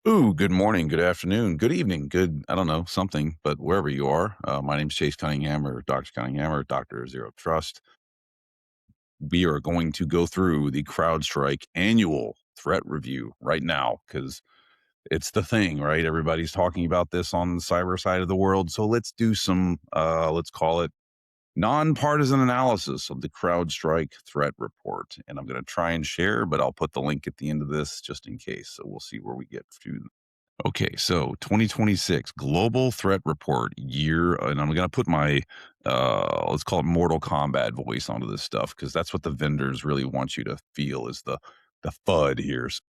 Ooh, good morning, good afternoon, good evening, good, I don't know, something, but wherever you are. My name's Chase Cunningham or Dr. Cunningham or Dr. Zero Trust. We are going to go through the CrowdStrike annual threat review right now because it's the thing, right? Everybody's talking about this on the cyber side of the world. So let's do some, let's call it nonpartisan analysis of the CrowdStrike threat report. And I'm going to try and share, but I'll put the link at the end of this just in case. So we'll see where we get to. Okay, so 2026 Global Threat Report year, and I'm going to put my let's call it Mortal Kombat voice onto this stuff because that's what the vendors really want you to feel is the FUD here's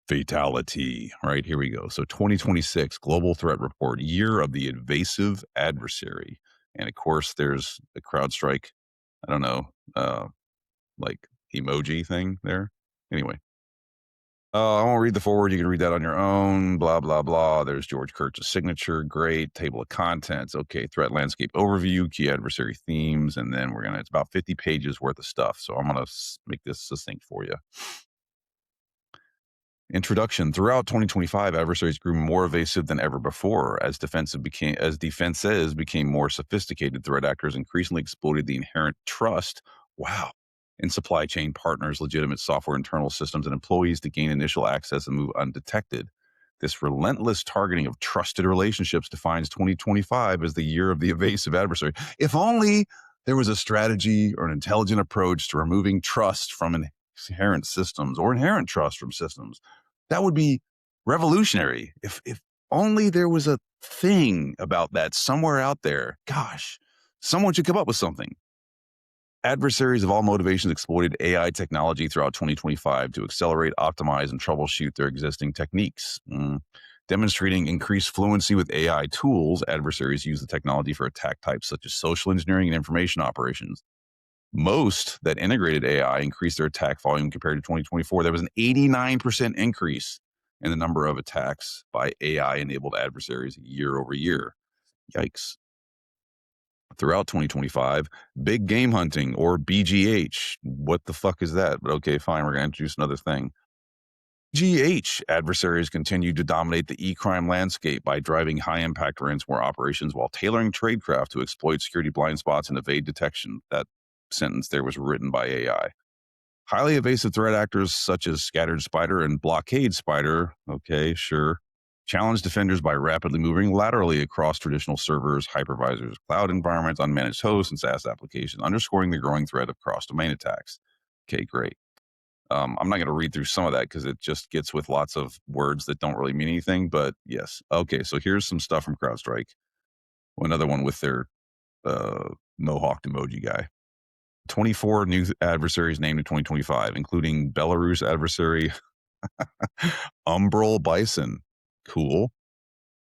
fatality. Right, here we go. So 2026 Global Threat Report, year of the invasive adversary, and of course there's the CrowdStrike. I don't know, like emoji thing there. Anyway, I won't read the forward. You can read that on your own. Blah, blah, blah. There's George Kurtz's signature. Great. Table of contents. Okay. Threat landscape overview, key adversary themes. And then it's about 50 pages worth of stuff. So I'm going to make this succinct for you. Introduction. Throughout 2025, adversaries grew more evasive than ever before as defenses became more sophisticated. Threat actors increasingly exploited the inherent trust. Wow. In supply chain partners, legitimate software, internal systems, and employees to gain initial access and move undetected. This relentless targeting of trusted relationships defines 2025 as the year of the evasive adversary. If only there was a strategy or an intelligent approach to removing trust from inherent systems or inherent trust from systems. That would be revolutionary. If only there was a thing about that somewhere out there. Gosh, someone should come up with something. Adversaries of all motivations exploited AI technology throughout 2025 to accelerate, optimize, and troubleshoot their existing techniques. Demonstrating increased fluency with AI tools, adversaries use the technology for attack types such as social engineering and information operations. Most that integrated AI increased their attack volume compared to 2024. There was an 89% increase in the number of attacks by AI-enabled adversaries year over year. Yikes. Throughout 2025, big game hunting or BGH. What the fuck is that? But okay, fine, we're going to introduce another thing. GH adversaries continued to dominate the e-crime landscape by driving high-impact ransomware operations while tailoring tradecraft to exploit security blind spots and evade detection. That sentence there was written by AI. Highly evasive threat actors such as Scattered Spider and Blockade Spider, okay, sure, challenge defenders by rapidly moving laterally across traditional servers, hypervisors, cloud environments, unmanaged hosts, and SaaS applications, underscoring the growing threat of cross-domain attacks. Okay, great. I'm not going to read through some of that because it just gets with lots of words that don't really mean anything, but yes. Okay, so here's some stuff from CrowdStrike. Another one with their mohawk emoji guy. 24 new adversaries named in 2025, including Belarus adversary Umbral Bison. Cool.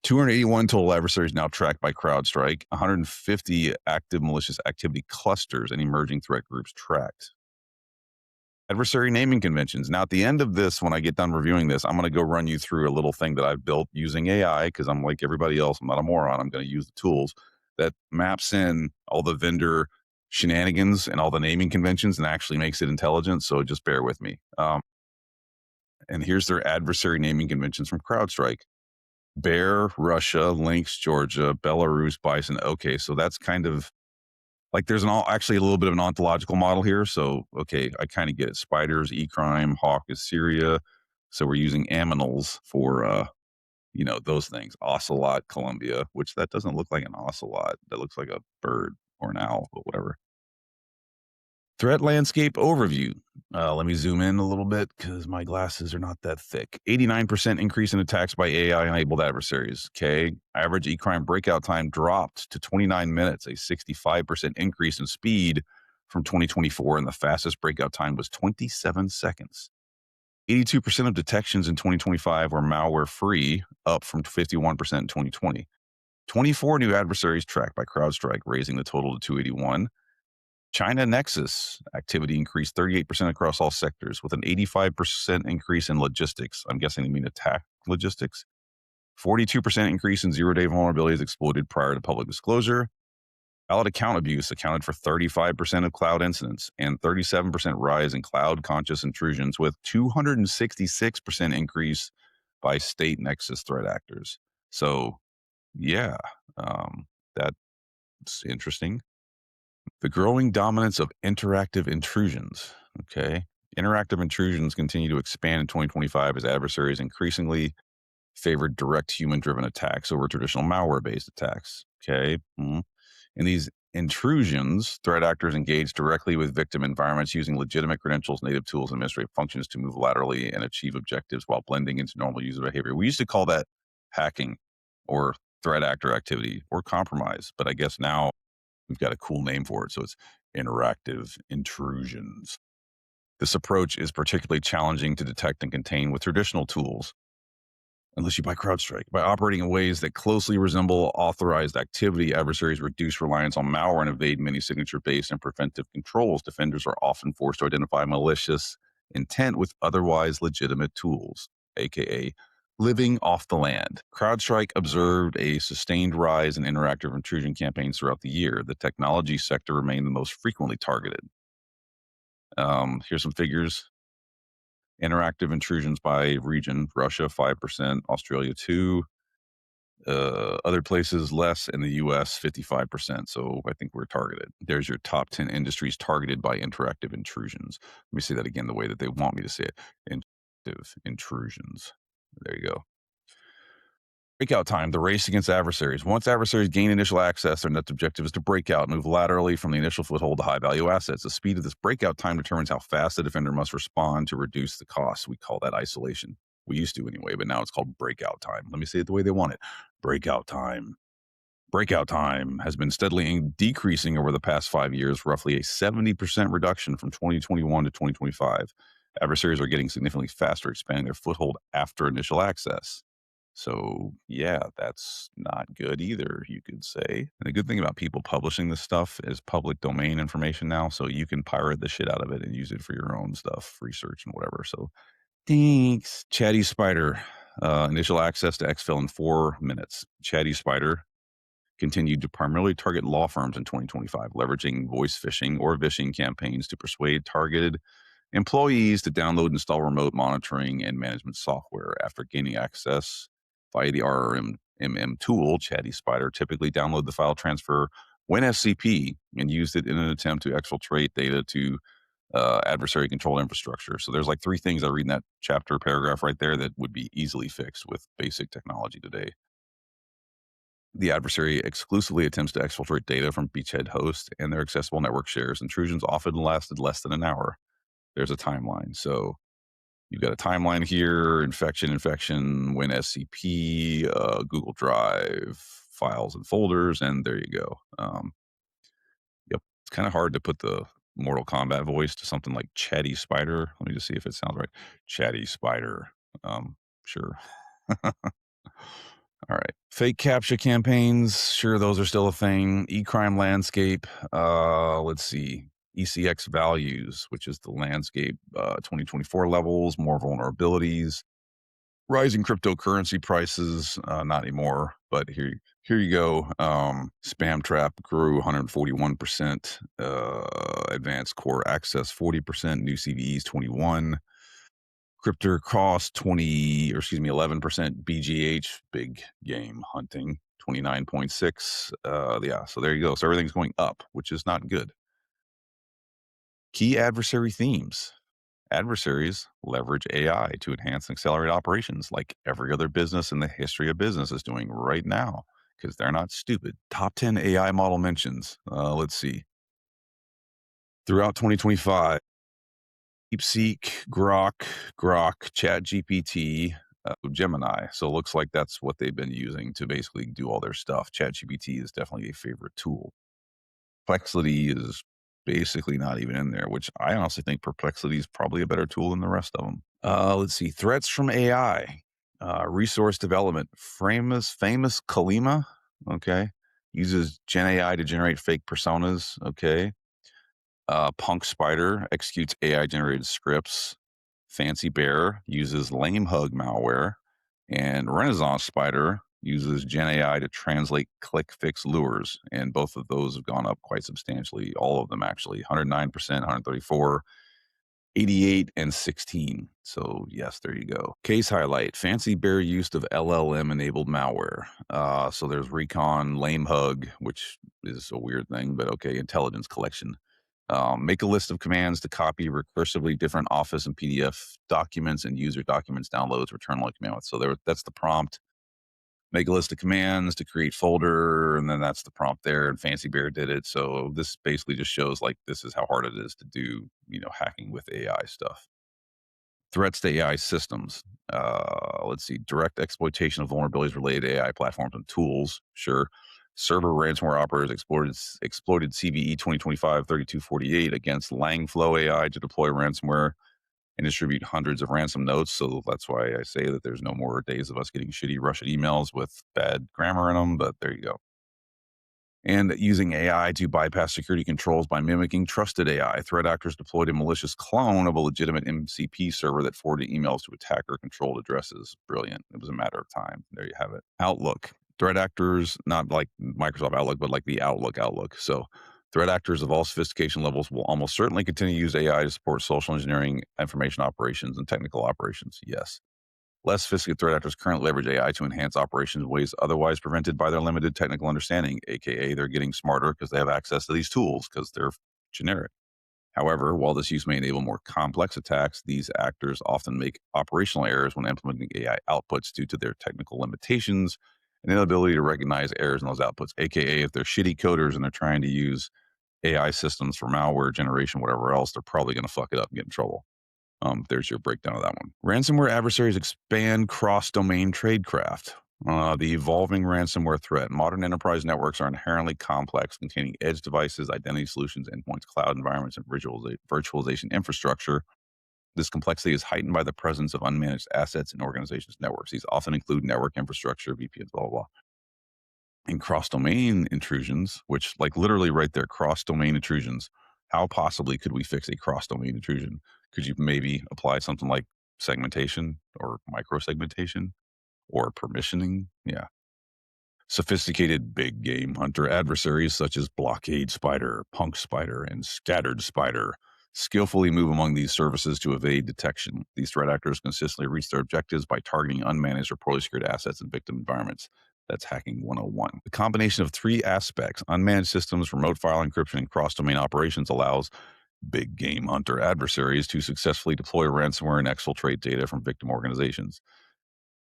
281 total adversaries now tracked by CrowdStrike, 150 active malicious activity clusters and emerging threat groups tracked. Adversary naming conventions. Now, at the end of this, when I get done reviewing this, I'm going to go run you through a little thing that I've built using AI because I'm like everybody else. I'm not a moron. I'm going to use the tools that maps in all the vendor shenanigans and all the naming conventions and actually makes it intelligent. So just bear with me. And here's their adversary naming conventions from CrowdStrike. Bear, Russia, Lynx, Georgia, Belarus, Bison. Okay, so that's kind of like there's actually a little bit of an ontological model here. So, okay, I kind of get it. Spiders, E-crime, Hawk is Syria. So we're using aminals for, those things. Ocelot, Colombia, which that doesn't look like an ocelot. That looks like a bird or an owl, but whatever. Threat landscape overview. Let me zoom in a little bit because my glasses are not that thick. 89% increase in attacks by AI-enabled adversaries. Okay. Average e-crime breakout time dropped to 29 minutes, a 65% increase in speed from 2024, and the fastest breakout time was 27 seconds. 82% of detections in 2025 were malware-free, up from 51% in 2020. 24 new adversaries tracked by CrowdStrike, raising the total to 281. China Nexus activity increased 38% across all sectors, with an 85% increase in logistics. I'm guessing they mean attack logistics. 42% increase in zero-day vulnerabilities exploited prior to public disclosure. Valid account abuse accounted for 35% of cloud incidents and 37% rise in cloud-conscious intrusions, with 266% increase by state nexus threat actors. So, yeah, um, that's interesting. The growing dominance of interactive intrusions. Okay. Interactive intrusions continue to expand in 2025 as adversaries increasingly favored direct human driven attacks over traditional malware based attacks. Okay. In these intrusions, threat actors engage directly with victim environments using legitimate credentials, native tools, and administrative functions to move laterally and achieve objectives while blending into normal user behavior. We used to call that hacking or threat actor activity or compromise, but I guess now we've got a cool name for it. So it's interactive intrusions. This approach is particularly challenging to detect and contain with traditional tools, unless you buy CrowdStrike. By operating in ways that closely resemble authorized activity, adversaries reduce reliance on malware and evade many signature-based and preventive controls. Defenders are often forced to identify malicious intent with otherwise legitimate tools, aka living off the land. CrowdStrike observed a sustained rise in interactive intrusion campaigns throughout the year. The technology sector remained the most frequently targeted. Here's some figures. Interactive intrusions by region: Russia 5%, Australia 2, other places less, in the US 55%. So I think we're targeted. There's your top 10 industries targeted by interactive intrusions. Let me say that again the way that they want me to say it. Interactive intrusions. There you go. Breakout time, the race against adversaries. Once adversaries gain initial access, their next objective is to break out, move laterally from the initial foothold to high value assets. The speed of this breakout time determines how fast the defender must respond to reduce the cost. We call that isolation. We used to anyway, but now it's called breakout time. Let me say it the way they want it. Breakout time. Breakout time has been steadily decreasing over the past 5 years, roughly a 70% reduction from 2021 to 2025. Adversaries are getting significantly faster, expanding their foothold after initial access. So, yeah, that's not good either, you could say. And the good thing about people publishing this stuff is public domain information now, so you can pirate the shit out of it and use it for your own stuff, research and whatever. So, thanks. Chatty Spider. Initial access to exfil in 4 minutes. Chatty Spider continued to primarily target law firms in 2025, leveraging voice phishing or vishing campaigns to persuade targeted employees to download and install remote monitoring and management software. After gaining access via the RMM tool, Chatty Spider typically download the file transfer WinSCP and used it in an attempt to exfiltrate data to adversary controlled infrastructure. So there's like 3 things I read in that chapter paragraph right there that would be easily fixed with basic technology today. The adversary exclusively attempts to exfiltrate data from beachhead hosts and their accessible network shares. Intrusions often lasted less than an hour. There's a timeline. So you've got a timeline here: infection, WinSCP, Google Drive, files and folders, and there you go. Yep. It's kind of hard to put the Mortal Kombat voice to something like Chatty Spider. Let me just see if it sounds right. Chatty Spider. Sure. All right. Fake CAPTCHA campaigns. Sure, those are still a thing. E-crime landscape. Let's see. ECX values, which is the landscape, 2024 levels, more vulnerabilities, rising cryptocurrency prices. Not anymore, but here you go. Spam trap grew 141%. Advanced core access 40%. New CVEs 21. Crypto cost 11%. BGH, big game hunting, 29.6. Yeah, so there you go. So everything's going up, which is not good. Key adversary themes. Adversaries leverage AI to enhance and accelerate operations like every other business in the history of business is doing right now, because they're not stupid. Top 10 AI model mentions. Let's see. Throughout 2025, DeepSeek, Grok, ChatGPT, Gemini. So it looks like that's what they've been using to basically do all their stuff. ChatGPT is definitely a favorite tool. Perplexity is basically not even in there, which I honestly think Perplexity is probably a better tool than the rest of them. Let's see. Threats from AI. Resource development. Famous Kalima. Okay. Uses Gen AI to generate fake personas. Okay. Punk Spider executes AI generated scripts. Fancy Bear uses Lame Hug malware. And Renaissance Spider uses Gen AI to translate click fix lures. And both of those have gone up quite substantially. All of them actually. 109%, 134. 88 and 16. So, yes, there you go. Case highlight fancy bear use of LLM enabled malware. So, there's Recon, Lame Hug, which is a weird thing, but okay, intelligence collection. Make a list of commands to copy recursively different Office and PDF documents and user documents downloads, return like command. So, that's the prompt. Make a list of commands to create folder, and then that's the prompt there. And Fancy Bear did it. So this basically just shows like this is how hard it is to do, hacking with AI stuff. Threats to AI systems. Let's see, direct exploitation of vulnerabilities related to AI platforms and tools. Sure. Server ransomware operators exploited CVE 2025-3248 against Langflow AI to deploy ransomware and distribute hundreds of ransom notes. So that's why I say that there's no more days of us getting shitty Russian emails with bad grammar in them, but there you go. And using AI to bypass security controls by mimicking trusted AI. Threat actors deployed a malicious clone of a legitimate MCP server that forwarded emails to attacker controlled addresses. Brilliant. It was a matter of time. There you have it. Outlook. Threat actors, not like Microsoft Outlook, but like the Outlook. So threat actors of all sophistication levels will almost certainly continue to use AI to support social engineering, information operations, and technical operations. Yes. Less sophisticated threat actors currently leverage AI to enhance operations in ways otherwise prevented by their limited technical understanding, aka they're getting smarter because they have access to these tools because they're generic. However, while this use may enable more complex attacks, these actors often make operational errors when implementing AI outputs due to their technical limitations and inability to recognize errors in those outputs, aka if they're shitty coders and they're trying to use AI systems for malware generation, whatever else, they're probably going to fuck it up and get in trouble. There's your breakdown of that one. Ransomware adversaries expand cross-domain tradecraft. The evolving ransomware threat. Modern enterprise networks are inherently complex, containing edge devices, identity solutions, endpoints, cloud environments, and virtualization infrastructure. This complexity is heightened by the presence of unmanaged assets in organizations' networks. These often include network infrastructure, VPNs, blah, blah, blah. And cross-domain intrusions, which like literally right there, cross-domain intrusions. How possibly could we fix a cross-domain intrusion? Could you maybe apply something like segmentation or micro-segmentation or permissioning? Yeah. Sophisticated big game hunter adversaries such as Blockade Spider, Punk Spider, and Scattered Spider skillfully move among these services to evade detection. These threat actors consistently reach their objectives by targeting unmanaged or poorly secured assets in victim environments. That's hacking 101. The combination of three aspects, unmanaged systems, remote file encryption, and cross-domain operations allows big game hunter adversaries to successfully deploy ransomware and exfiltrate data from victim organizations.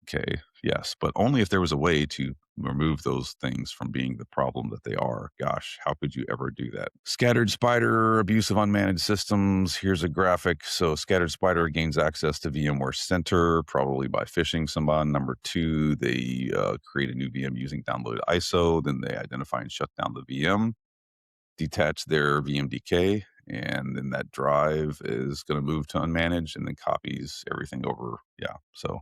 Okay, yes, but only if there was a way to remove those things from being the problem that they are. Gosh, how could you ever do that? Scattered Spider, abuse of unmanaged systems. Here's a graphic. So, Scattered Spider gains access to VMware Center, probably by phishing someone. Number two, they create a new VM using downloaded ISO. Then they identify and shut down the VM, detach their VMDK, and then that drive is going to move to unmanaged and then copies everything over. Yeah, so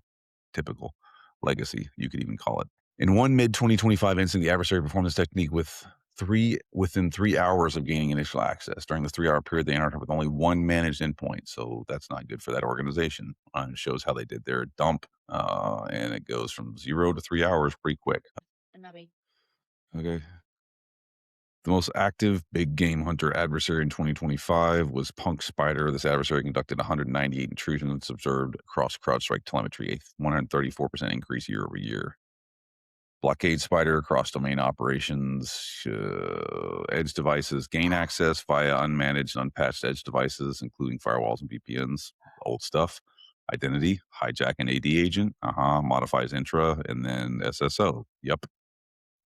typical legacy, you could even call it. In one mid 2025 incident, the adversary performed this technique within 3 hours of gaining initial access. During the 3 hour period, they entered with only one managed endpoint, so that's not good for that organization. It shows how they did their dump, and it goes from 0 to 3 hours pretty quick. Okay. The most active big game hunter adversary in 2025 was Punk Spider. This adversary conducted 198 intrusions observed across CrowdStrike telemetry, a 134% increase year over year. Blockade Spider, cross-domain operations, edge devices, gain access via unmanaged, unpatched edge devices, including firewalls and VPNs, old stuff. Identity, hijack an AD agent, modifies intra, and then SSO. Yep.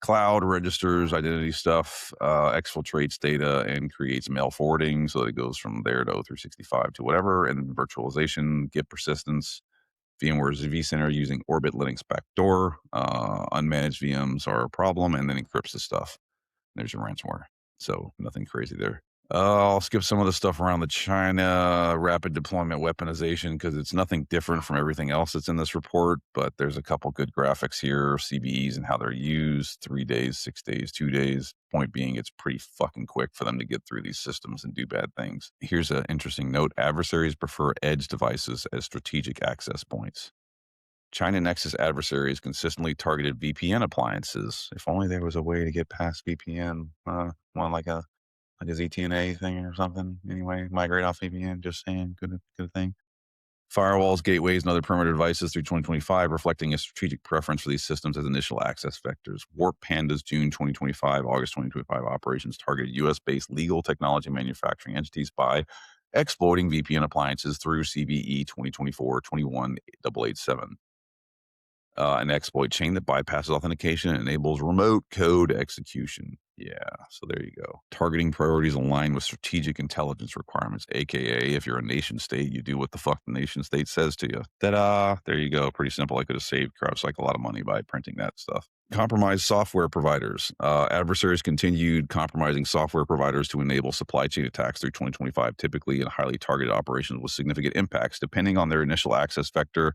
Cloud registers identity stuff, exfiltrates data, and creates mail forwarding so that it goes from there to O365 to whatever, and virtualization, Git persistence, VMware's vCenter using Orbit Linux backdoor, unmanaged VMs are a problem, and then encrypts the stuff. There's your ransomware. So nothing crazy there. I'll skip some of the stuff around the China rapid deployment weaponization because it's nothing different from everything else that's in this report. But there's a couple good graphics here, CVEs and how they're used 3 days, 6 days, 2 days. Point being, it's pretty fucking quick for them to get through these systems and do bad things. Here's an interesting note. Adversaries prefer edge devices as strategic access points. China Nexus adversaries consistently targeted VPN appliances. If only there was a way to get past VPN, like a like a ZTNA thing or something. Anyway, migrate off VPN. Just saying, good thing. Firewalls, gateways, and other perimeter devices through 2025, reflecting a strategic preference for these systems as initial access vectors. Warp Panda's June 2025, August 2025 operations targeted US based legal technology manufacturing entities by exploiting VPN appliances through CVE 2024 21887. An exploit chain that bypasses authentication and enables remote code execution. Yeah, so there you go. Targeting priorities align with strategic intelligence requirements, aka if you're a nation state, you do what the fuck the nation state says to you. Ta-da! There you go. Pretty simple. I could have saved CrowdStrike a lot of money by printing that stuff. Compromised software providers. Adversaries continued compromising software providers to enable supply chain attacks through 2025, typically in highly targeted operations with significant impacts, depending on their initial access vector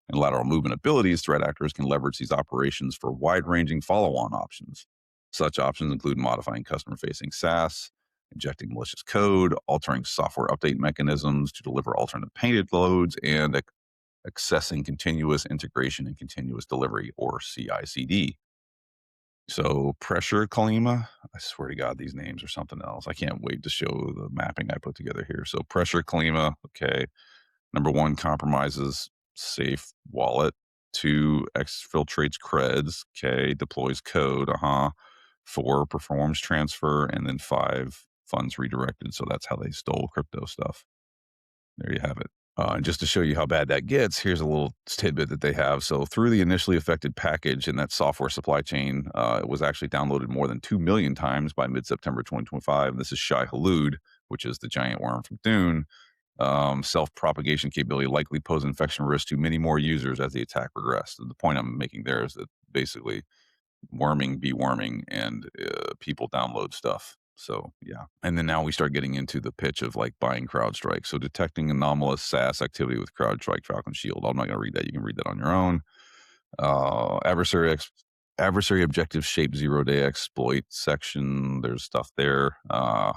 and lateral movement abilities. Threat actors can leverage these operations for wide-ranging follow-on options. Such options include modifying customer-facing SaaS, injecting malicious code, altering software update mechanisms to deliver alternate payloads, and accessing continuous integration and continuous delivery, or CI/CD. So pressure Kalima, I swear to God, these names are something else. I can't wait to show the mapping I put together here. So pressure Kalima, okay. Number one, compromises safe wallet. Two, exfiltrates creds. Okay, deploys code. Four, performs transfer. And then five, funds redirected. So that's how they stole crypto stuff. There you have it. And just to show you how bad that gets, here's a little tidbit that they have. So through the initially affected package in that software supply chain, it was actually downloaded more than 2 million times by mid-September 2025. And this is Shai Halud, which is the giant worm from Dune. Self-propagation capability likely pose infection risk to many more users as the attack progressed. The point I'm making there is that basically worming be worming, and people download stuff. So yeah, and then now we start getting into the pitch of like buying CrowdStrike. So detecting anomalous SaaS activity with CrowdStrike Falcon Shield. I'm not going to read that. You can read that on your own. Uh, adversary ex- Adversary objective shape 0-day exploit section. There's stuff there. I'm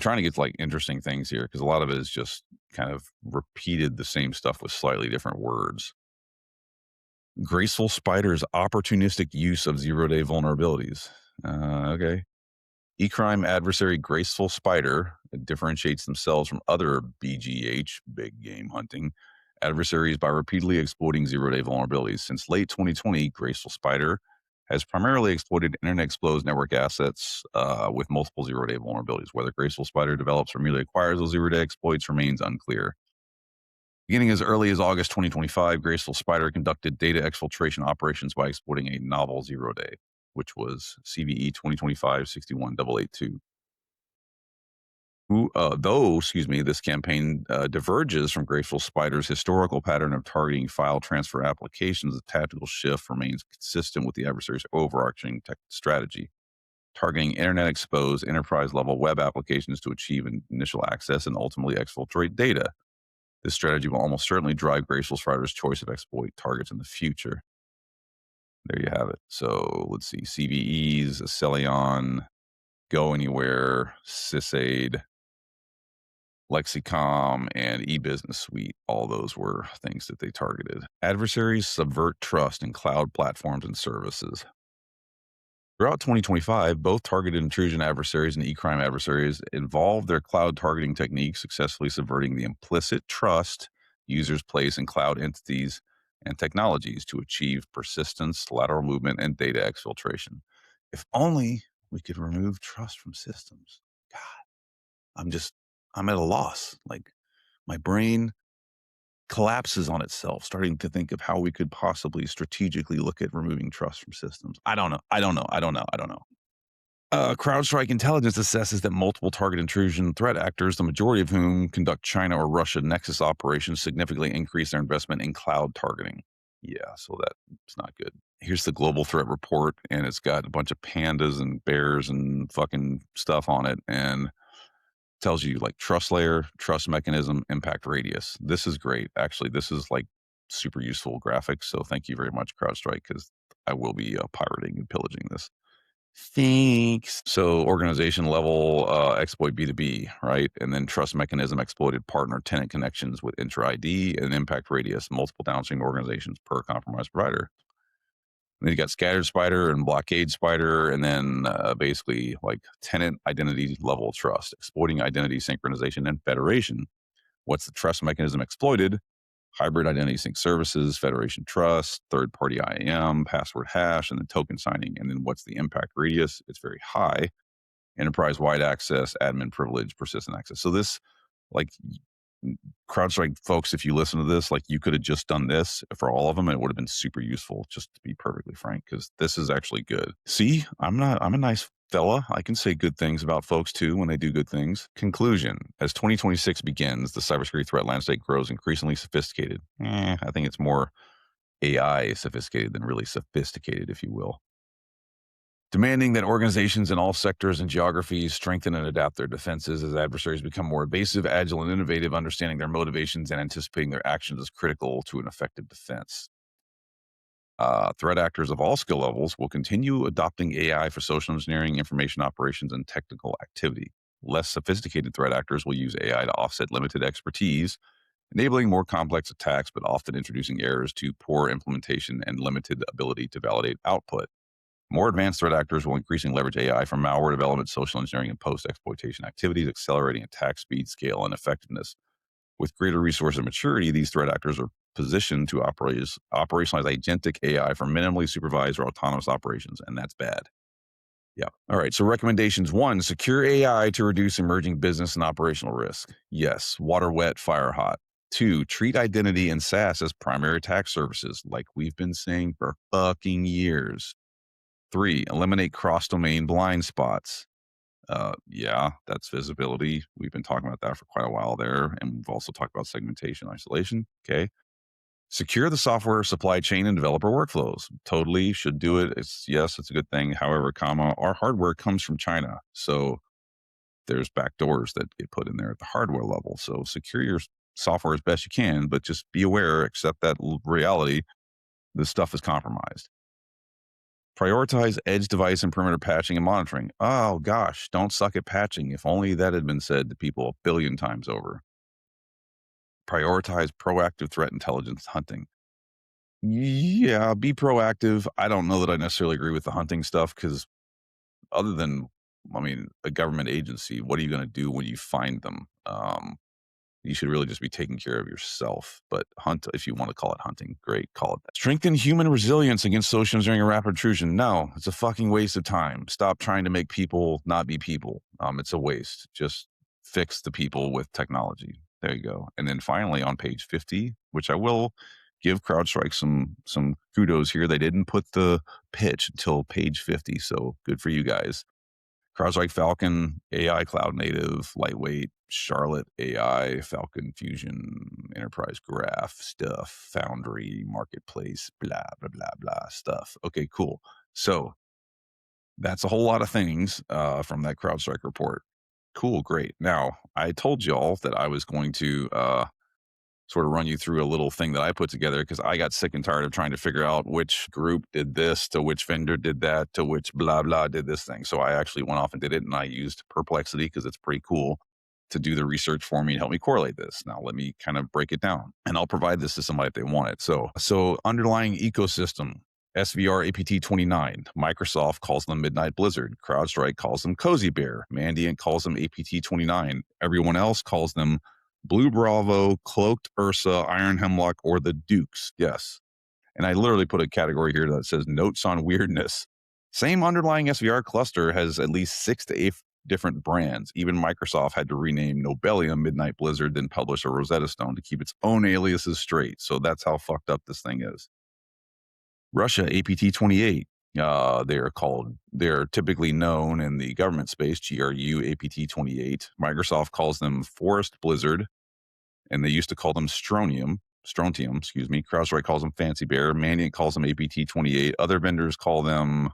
trying to get to like interesting things here because a lot of it is just kind of repeated the same stuff with slightly different words. Graceful Spider's opportunistic use of 0-day vulnerabilities. Okay. E-crime adversary Graceful Spider differentiates themselves from other BGH, big game hunting, adversaries by repeatedly exploiting 0-day vulnerabilities. Since late 2020, Graceful Spider has primarily exploited Internet Exposed network assets with multiple 0-day vulnerabilities. Whether Graceful Spider develops or merely acquires those 0-day exploits remains unclear. Beginning as early as August 2025, Graceful Spider conducted data exfiltration operations by exploiting a novel 0-day, which was CVE 2025-61882. This campaign diverges from Graceful Spider's historical pattern of targeting file transfer applications. The tactical shift remains consistent with the adversary's overarching tech strategy, targeting internet exposed enterprise level web applications to achieve initial access and ultimately exfiltrate data. This strategy will almost certainly drive Graceful Spider's choice of exploit targets in the future. There you have it. So let's see, CVEs, Acelion, Go Anywhere, Sysaid, Lexicom, and eBusiness Suite. All those were things that they targeted. Adversaries subvert trust in cloud platforms and services. Throughout 2025, both targeted intrusion adversaries and e-crime adversaries involved their cloud targeting techniques, successfully subverting the implicit trust users place in cloud entities and technologies to achieve persistence, lateral movement, and data exfiltration. If only we could remove trust from systems. God, I'm just, I'm at a loss. Like my brain collapses on itself, starting to think of how we could possibly strategically look at removing trust from systems. I don't know. CrowdStrike Intelligence assesses that multiple target intrusion threat actors, the majority of whom conduct China or Russia nexus operations, significantly increase their investment in cloud targeting. Yeah, so that's not good. Here's the global threat report, and it's got a bunch of pandas and bears and fucking stuff on it, and tells you like trust layer, trust mechanism, impact radius. This is great. Actually, this is like super useful graphics. So thank you very much, CrowdStrike, because I will be pirating and pillaging this. Thanks. So organization level exploit B2B, right? And then trust mechanism exploited partner tenant connections with intra ID and impact radius, multiple downstream organizations per compromised provider. And then you got scattered spider and blockade spider, and then basically like tenant identity level trust, exploiting identity synchronization and federation. What's the trust mechanism exploited? Hybrid identity sync services, federation trust, third party IAM, password hash, and then token signing. And then what's the impact radius? It's very high. Enterprise wide access, admin privilege, persistent access. So this, like, CrowdStrike folks, if you listen to this, like, you could have just done this for all of them. It would have been super useful, just to be perfectly frank, because this is actually good. See, I'm a nice fella. I can say good things about folks too when they do good things. Conclusion: as 2026 begins, the cybersecurity threat landscape grows increasingly sophisticated. I think it's more AI sophisticated than really sophisticated, if you will. Demanding that organizations in all sectors and geographies strengthen and adapt their defenses as adversaries become more evasive, agile, and innovative. Understanding their motivations and anticipating their actions is critical to an effective defense. Threat actors of all skill levels will continue adopting AI for social engineering, information operations, and technical activity. Less sophisticated threat actors will use AI to offset limited expertise, enabling more complex attacks, but often introducing errors to poor implementation and limited ability to validate output. More advanced threat actors will increasingly leverage AI for malware development, social engineering, and post-exploitation activities, accelerating attack speed, scale, and effectiveness. With greater resource and maturity, these threat actors are positioned to operationalize agentic AI for minimally supervised or autonomous operations, and that's bad. Yeah. All right. So recommendations: 1, secure AI to reduce emerging business and operational risk. Yes. Water wet, fire hot. 2, treat identity and SaaS as primary attack surfaces, like we've been saying for fucking years. 3, eliminate cross-domain blind spots. Yeah, that's visibility. We've been talking about that for quite a while there. And we've also talked about segmentation isolation. Okay. Secure the software supply chain and developer workflows. Totally should do it. Yes, it's a good thing. However, our hardware comes from China. So there's backdoors that get put in there at the hardware level. So secure your software as best you can, but just be aware, accept that reality. This stuff is compromised. Prioritize edge device and perimeter patching and monitoring. Oh gosh, don't suck at patching. If only that had been said to people a billion times over. Prioritize proactive threat intelligence hunting. Yeah, be proactive. I don't know that I necessarily agree with the hunting stuff because, other than, I mean, a government agency, what are you going to do when you find them? You should really just be taking care of yourself. But hunt, if you want to call it hunting, great, call it that. Strengthen human resilience against social engineering and rapid intrusion. No, it's a fucking waste of time. Stop trying to make people not be people. It's a waste. Just fix the people with technology. There you go. And then finally, on page 50, which I will give CrowdStrike some kudos here. They didn't put the pitch until page 50, so good for you guys. CrowdStrike Falcon, AI cloud native, lightweight, Charlotte AI, Falcon Fusion, Enterprise Graph stuff, Foundry, Marketplace, blah, blah, blah, blah stuff. Okay, cool. So that's a whole lot of things from that CrowdStrike report. Cool, great. Now, I told y'all that I was going to sort of run you through a little thing that I put together because I got sick and tired of trying to figure out which group did this to which vendor did that to which blah, blah did this thing. So I actually went off and did it, and I used Perplexity because it's pretty cool to do the research for me and help me correlate this. Now, let me kind of break it down, and I'll provide this to somebody if they want it. So underlying ecosystem, SVR APT 29. Microsoft calls them Midnight Blizzard. CrowdStrike calls them Cozy Bear. Mandiant calls them APT 29. Everyone else calls them Blue Bravo, Cloaked Ursa, Iron Hemlock, or the Dukes. Yes. And I literally put a category here that says notes on weirdness. Same underlying SVR cluster has at least 6 to 8 different brands. Even Microsoft had to rename Nobelium Midnight Blizzard, then publish a Rosetta Stone to keep its own aliases straight. So that's how fucked up this thing is. Russia, APT 28. They're typically known in the government space, GRU APT 28. Microsoft calls them Forest Blizzard, and they used to call them Strontium, excuse me. CrowdStrike calls them Fancy Bear. Mandiant calls them APT 28. Other vendors call them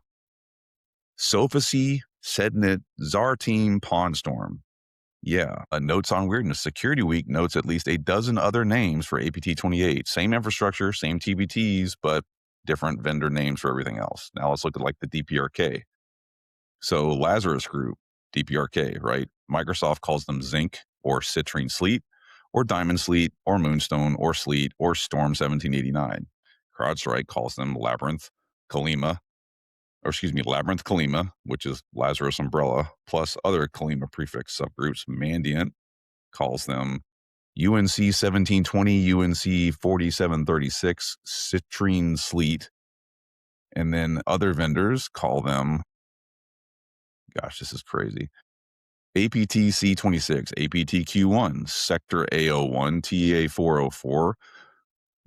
Sophacy, Sednet, Czar Team, Pawnstorm. Yeah. Notes on weirdness. Security Week notes at least a dozen other names for APT 28. Same infrastructure, same TBTs, but different vendor names for everything else. Now let's look at like the DPRK. So Lazarus Group, DPRK, right? Microsoft calls them Zinc or Citrine Sleet or Diamond Sleet or Moonstone or Sleet or Storm 1789. CrowdStrike calls them Labyrinth, Kalima, or excuse me, Labyrinth Kalima, which is Lazarus umbrella, plus other Kalima prefix subgroups. Mandiant calls them UNC 1720, UNC 4736, Citrine Sleet, and then other vendors call them, gosh, this is crazy, APT-C26, APT-Q1, Sector A01, TA404,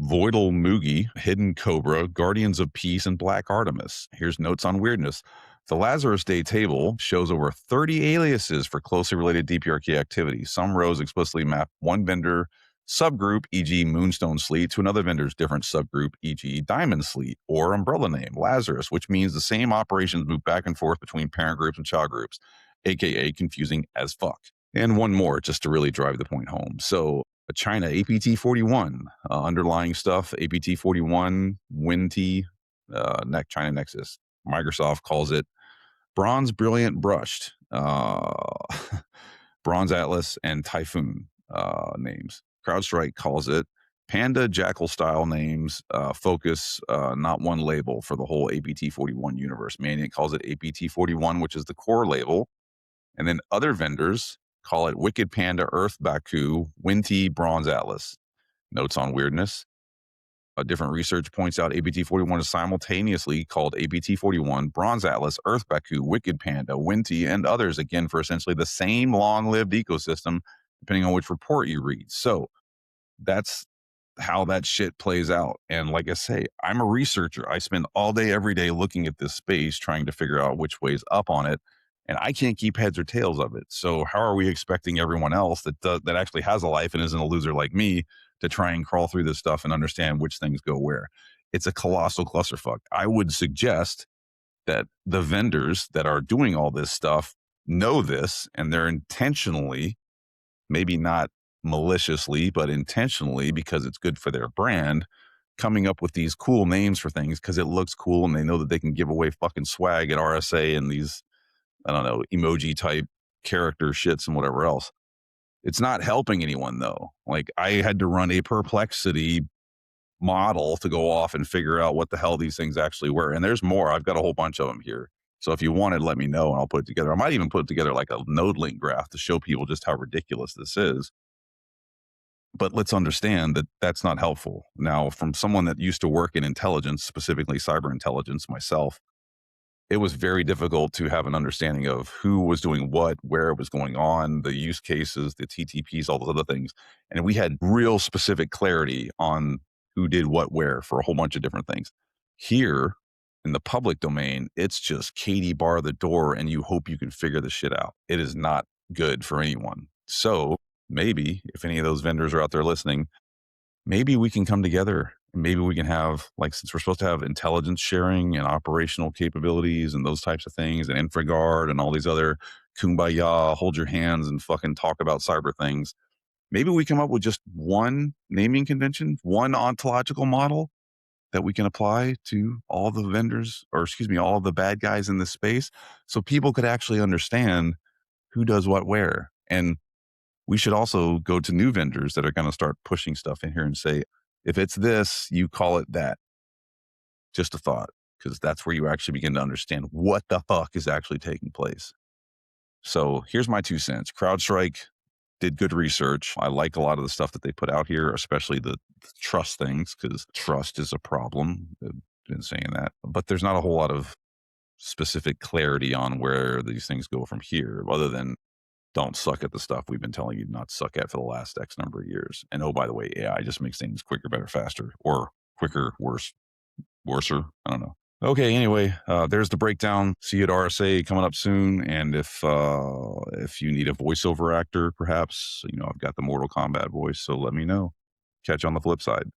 Voidal Mugi, Hidden Cobra, Guardians of Peace, and Black Artemis. Here's notes on weirdness. The Lazarus Day table shows over 30 aliases for closely related DPRK activity. Some rows explicitly map one vendor subgroup, e.g. Moonstone Sleet, to another vendor's different subgroup, e.g. Diamond Sleet, or umbrella name, Lazarus, which means the same operations move back and forth between parent groups and child groups, aka confusing as fuck. And one more, just to really drive the point home. So China, APT-41, underlying stuff, APT-41, WinT, China Nexus. Microsoft calls it Bronze Brilliant Brushed, Bronze Atlas, and Typhoon names. CrowdStrike calls it Panda Jackal style names, focus, not one label for the whole APT-41 universe. Mandiant calls it APT-41, which is the core label. And then other vendors call it Wicked Panda, Earth Baku, WinT, Bronze Atlas. Notes on weirdness. A different research points out APT-41 is simultaneously called APT-41, Bronze Atlas, Earth Baku, Wicked Panda, WinT, and others, again, for essentially the same long-lived ecosystem, depending on which report you read. So that's how that shit plays out. And like I say, I'm a researcher. I spend all day, every day looking at this space, trying to figure out which way's up on it. And I can't keep heads or tails of it. So how are we expecting everyone else that actually has a life and isn't a loser like me to try and crawl through this stuff and understand which things go where? It's a colossal clusterfuck. I would suggest that the vendors that are doing all this stuff know this, and they're intentionally, maybe not maliciously, but intentionally, because it's good for their brand, coming up with these cool names for things because it looks cool and they know that they can give away fucking swag at RSA and these, I don't know, emoji type character shits and whatever else. It's not helping anyone though. Like I had to run a Perplexity model to go off and figure out what the hell these things actually were. And there's more. I've got a whole bunch of them here. So if you wanted, let me know and I'll put it together. I might even put together like a node link graph to show people just how ridiculous this is. But let's understand that that's not helpful. Now, from someone that used to work in intelligence, specifically cyber intelligence myself, it was very difficult to have an understanding of who was doing what, where it was going on, the use cases, the TTPs, all those other things. And we had real specific clarity on who did what where for a whole bunch of different things. Here in the public domain, it's just Katie bar the door and you hope you can figure the shit out. It is not good for anyone. So maybe if any of those vendors are out there listening, maybe we can come together. Maybe we can have, like, since we're supposed to have intelligence sharing and operational capabilities and those types of things and InfraGard and all these other kumbaya, hold your hands and fucking talk about cyber things. Maybe we come up with just one naming convention, one ontological model that we can apply to all the vendors, or excuse me, all of the bad guys in this space, so people could actually understand who does what where. And we should also go to new vendors that are going to start pushing stuff in here and say, if it's this, you call it that. Just a thought, because that's where you actually begin to understand what the fuck is actually taking place. So here's my 2 cents. CrowdStrike did good research. I like a lot of the stuff that they put out here, especially the trust things, because trust is a problem. I've been saying that. But there's not a whole lot of specific clarity on where these things go from here, other than don't suck at the stuff we've been telling you not to suck at for the last X number of years. And oh, by the way, AI just makes things quicker, better, faster, or quicker, worse, worser. I don't know. Okay, anyway, there's the breakdown. See you at RSA coming up soon. And if you need a voiceover actor, perhaps, I've got the Mortal Kombat voice, so let me know. Catch you on the flip side.